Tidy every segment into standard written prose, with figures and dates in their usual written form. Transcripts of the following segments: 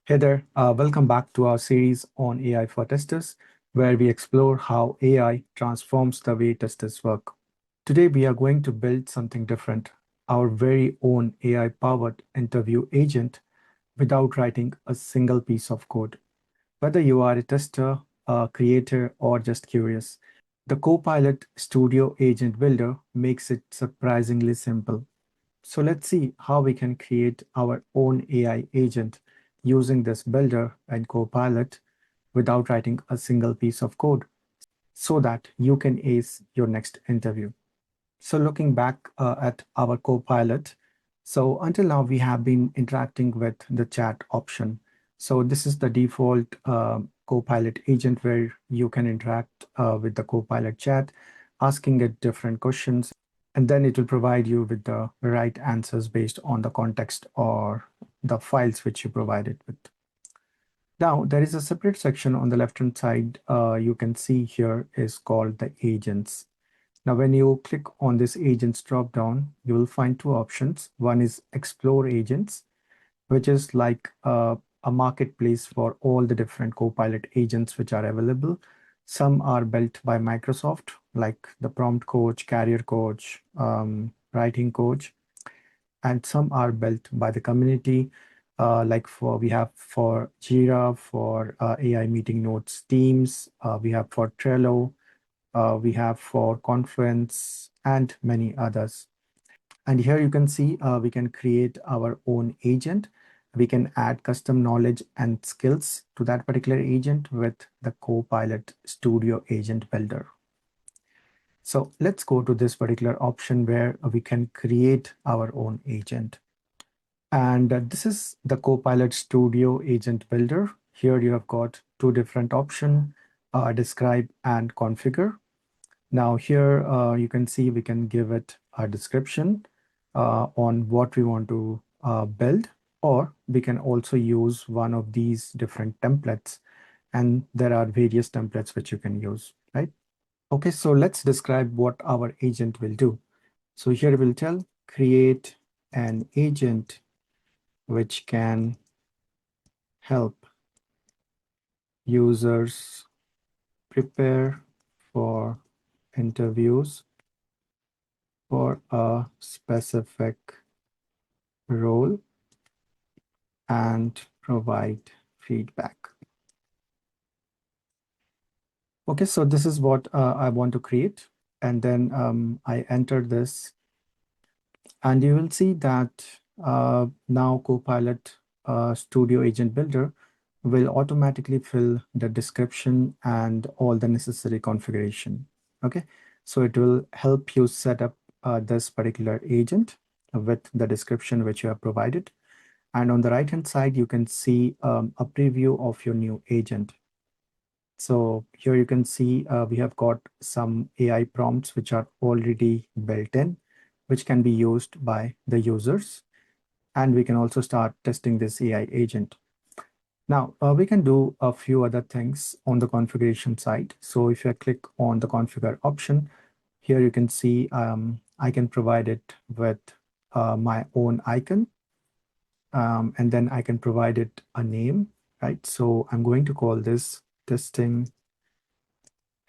Hey there, welcome back to our series on AI for testers, where we explore how AI transforms the way testers work. Today, we are going to build something different, our very own AI-powered interview agent without writing a single piece of code. Whether you are a tester, a creator, or just curious, the Copilot Studio Agent Builder makes it surprisingly simple. So let's see how we can create our own AI agent using this builder and Copilot without writing a single piece of code so that you can ace your next interview. So looking back at our Copilot, so until now we have been interacting with the chat option. So this is the default Copilot agent where you can interact with the Copilot chat, asking it different questions, and then it will provide you with the right answers based on the context or the files which you provided with. Now, there is a separate section on the left-hand side you can see here is called the agents. Now, when you click on this agents drop-down, you will find two options. One is explore agents, which is like a marketplace for all the different Copilot agents which are available. Some are built by Microsoft, like the prompt coach, carrier coach, writing coach, and some are built by the community. Like we have for Jira, for AI meeting notes teams, we have for Trello, we have for Confluence, and many others. And here you can see we can create our own agent. We can add custom knowledge and skills to that particular agent with the Copilot Studio Agent Builder. So let's go to this particular option where we can create our own agent. And this is the Copilot Studio Agent Builder. Here you have got two different options, describe and configure. Now here you can see we can give it a description on what we want to build, or we can also use one of these different templates. And there are various templates which you can use, right? Okay, so let's describe what our agent will do. So here we'll tell create an agent which can help users prepare for interviews for a specific role and provide feedback. Okay, so this is what I want to create. And then I enter this. And you will see that now Copilot Studio Agent Builder will automatically fill the description and all the necessary configuration. Okay, so it will help you set up this particular agent with the description which you have provided. And on the right-hand side, you can see a preview of your new agent. So here you can see we have got some AI prompts which are already built in, which can be used by the users. And we can also start testing this AI agent. Now, we can do a few other things on the configuration side. So if I click on the configure option, here you can see I can provide it with my own icon. And then I can provide it a name, right? So I'm going to call this testing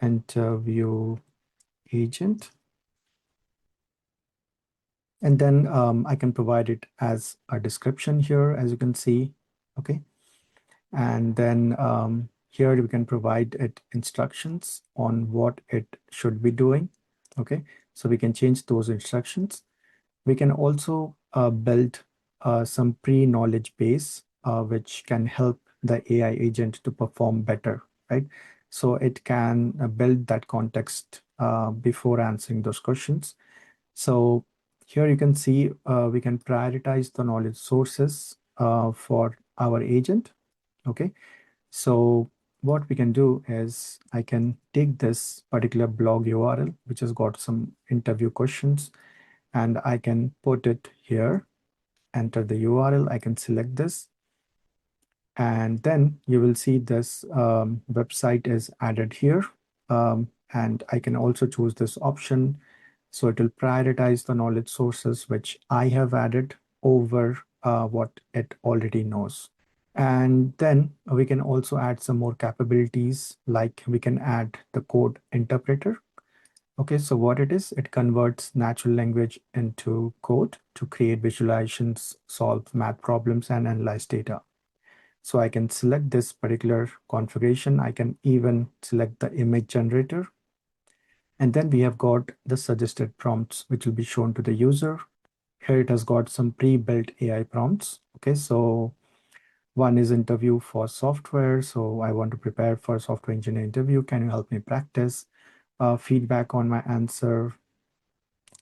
interview agent. And then I can provide it as a description here, as you can see, okay? And then here we can provide it instructions on what it should be doing, okay? So we can change those instructions. We can also build some pre-knowledge base, which can help the AI agent to perform better, right? So it can build that context before answering those questions. So here you can see we can prioritize the knowledge sources for our agent, okay? So what we can do is I can take this particular blog URL, which has got some interview questions, and I can put it here, enter the URL, I can select this, and then you will see this website is added here. And I can also choose this option. So it will prioritize the knowledge sources which I have added over what it already knows. And then we can also add some more capabilities, like we can add the code interpreter. Okay, so what it is, it converts natural language into code to create visualizations, solve math problems, and analyze data. So I can select this particular configuration. I can even select the image generator. And then we have got the suggested prompts, which will be shown to the user. Here it has got some pre-built AI prompts. Okay, so one is interview for software. So I want to prepare for a software engineer interview. Can you help me practice? Feedback on my answer,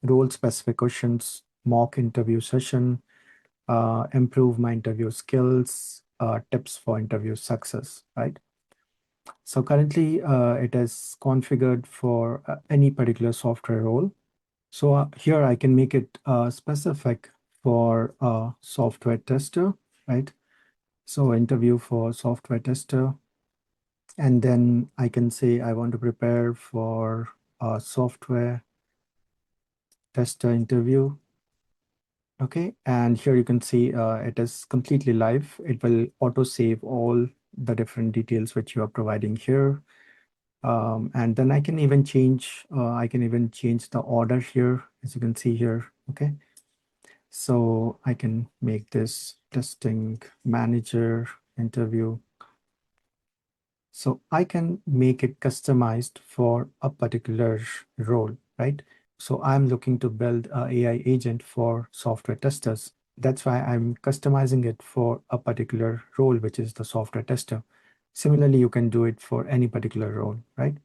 role-specific questions, mock interview session, improve my interview skills, tips for interview success, right? So currently it is configured for any particular software role. So here I can make it specific for a software tester, right? So interview for software tester. And then I can say I want to prepare for a software tester interview. Okay, and here you can see it is completely live. It will auto save all the different details which you are providing here. And then I can even change the order here, as you can see here. Okay, so I can make this testing manager interview. So I can make it customized for a particular role, right? So I'm looking to build a AI agent for software testers. That's why I'm customizing it for a particular role, which is the software tester. Similarly, you can do it for any particular role, right?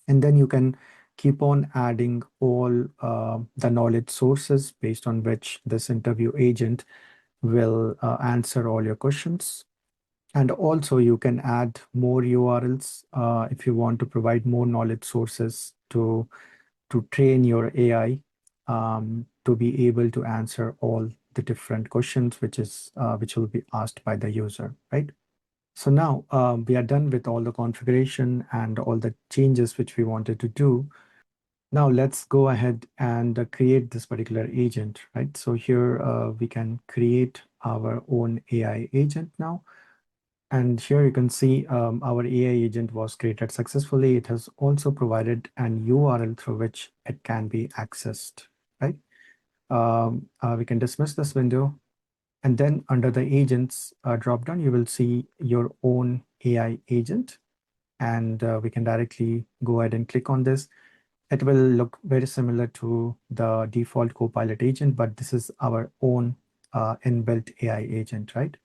And then you can keep on adding all the knowledge sources based on which this interview agent will answer all your questions. And also you can add more URLs if you want to provide more knowledge sources to train your AI to be able to answer all the different questions which will be asked by the user, right? So now we are done with all the configuration and all the changes which we wanted to do. Now let's go ahead and create this particular agent, right? So here we can create our own AI agent now. And here you can see our AI agent was created successfully. It has also provided an URL through which it can be accessed, right? We can dismiss this window. And then under the agents dropdown, you will see your own AI agent. And we can directly go ahead and click on this. It will look very similar to the default Copilot agent, but this is our own inbuilt AI agent, right?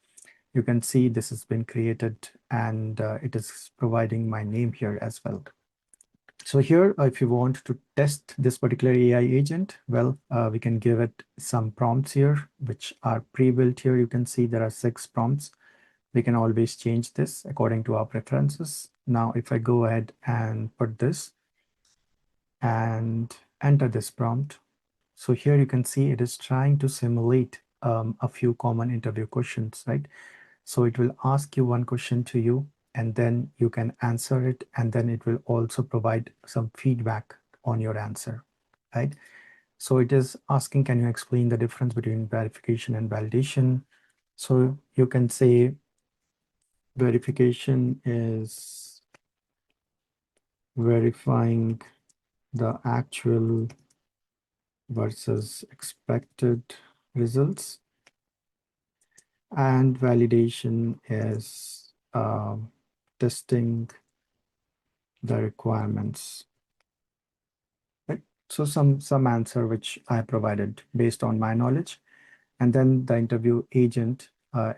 You can see this has been created and it is providing my name here as well. So here, if you want to test this particular AI agent, well, we can give it some prompts here, which are pre-built here. You can see there are 6 prompts. We can always change this according to our preferences. Now, if I go ahead and put this and enter this prompt, so here you can see it is trying to simulate a few common interview questions, right? So it will ask you one question to you, and then you can answer it, and then it will also provide some feedback on your answer, right? So it is asking, can you explain the difference between verification and validation? So you can say verification is verifying the actual versus expected results. And validation is testing the requirements. Right? So some answer which I provided based on my knowledge. And then the interview agent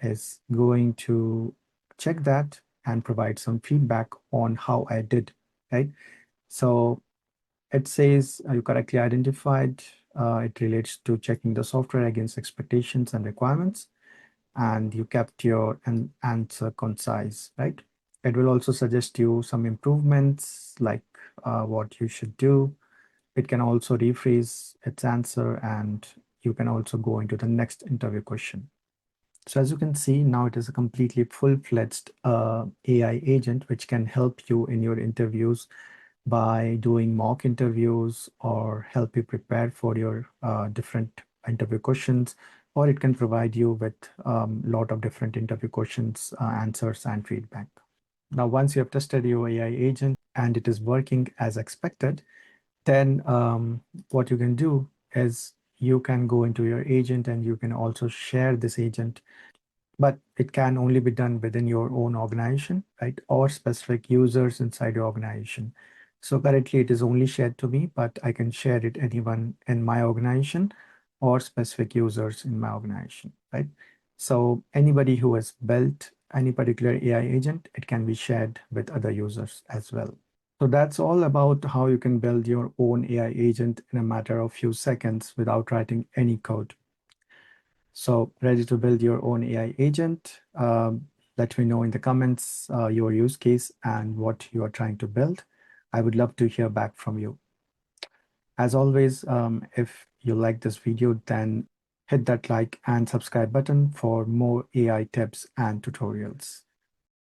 is going to check that and provide some feedback on how I did, right? So it says you correctly identified. It relates to checking the software against expectations and requirements, and you kept your answer concise, right? It will also suggest you some improvements, like what you should do. It can also rephrase its answer, and you can also go into the next interview question. So as you can see, now it is a completely full-fledged AI agent, which can help you in your interviews by doing mock interviews or help you prepare for your different interview questions, or it can provide you with a lot of different interview questions, answers, and feedback. Now, once you have tested your AI agent and it is working as expected, then what you can do is you can go into your agent and you can also share this agent, but it can only be done within your own organization, right? Or specific users inside your organization. So currently it is only shared to me, but I can share it anyone in my organization or specific users in my organization, right? So anybody who has built any particular AI agent, it can be shared with other users as well. So that's all about how you can build your own AI agent in a matter of few seconds without writing any code. So ready to build your own AI agent? Let me know in the comments your use case and what you are trying to build. I would love to hear back from you. As always, if you like this video, then hit that like and subscribe button for more AI tips and tutorials.